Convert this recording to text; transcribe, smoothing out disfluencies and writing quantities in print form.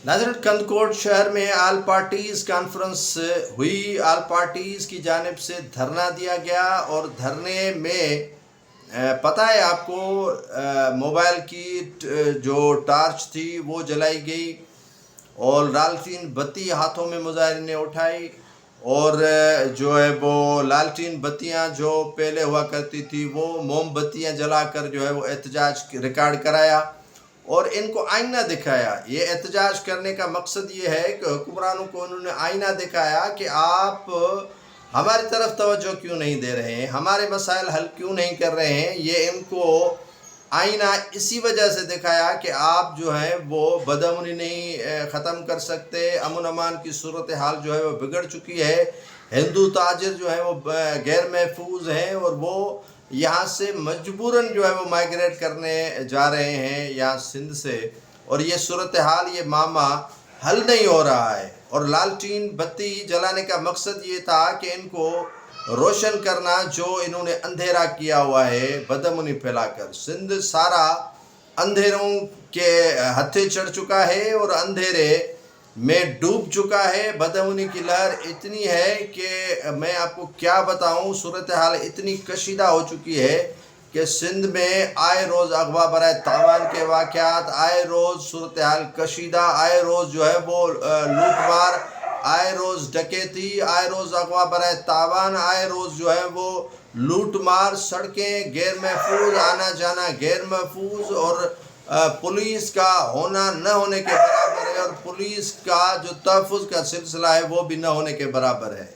नाज़रीन, कंदकोट शहर में ऑल पार्टीज़ कॉन्फ्रेंस हुई। ऑल पार्टीज़ की जानिब से धरना दिया गया और धरने में पता है आपको, मोबाइल की जो टार्च थी वो जलाई गई और लालटीन बत्ती हाथों में मुजाहिरीन ने उठाई और जो है वो लालटीन बत्तियां जो पहले हुआ करती थी वो मोमबत्तियां जलाकर जो है वो एहतजाज रिकॉर्ड कराया और इनको आईना दिखाया। ये एहतजाज करने का मकसद ये है कि हुक्मरानों को उन्होंने आईना दिखाया कि आप हमारी तरफ तवज्जो क्यों नहीं दे रहे हैं, हमारे मसाइल हल क्यों नहीं कर रहे हैं। ये इनको आईना इसी वजह से दिखाया कि आप जो है वो बदअमनी नहीं ख़त्म कर सकते, अमन अमान की सूरत हाल जो है वो बिगड़ चुकी है, हिंदू ताजिर जो है वो गैर महफूज हैं और वो यहाँ से मजबूरन जो है वो माइग्रेट करने जा रहे हैं यहाँ सिंध से, और ये सूरत हाल, ये मामा हल नहीं हो रहा है। और लालटीन बत्ती जलाने का मकसद ये था कि इनको रोशन करना जो इन्होंने अंधेरा किया हुआ है बदअमनी फैलाकर। सिंध सारा अंधेरों के हत्थे चढ़ चुका है और अंधेरे में डूब चुका है। बदअमनी की लहर इतनी है कि मैं आपको क्या बताऊं, सूरत हाल इतनी कशीदा हो चुकी है कि सिंध में आए रोज़ अगवा बराए तावान के वाक़यात, आए रोज़ सूरत हाल कशीदा, आए रोज़ जो है वो लूटमार, आए रोज़ डकैती, आए रोज़ अगवा बराए तावान, आए रोज़ जो है वो लूट मार, सड़कें गैर महफूज, आना जाना गैर महफूज और पुलिस का होना न होने के बराबर है और पुलिस का जो तहफ़्फ़ुज़ का सिलसिला है वो भी न होने के बराबर है।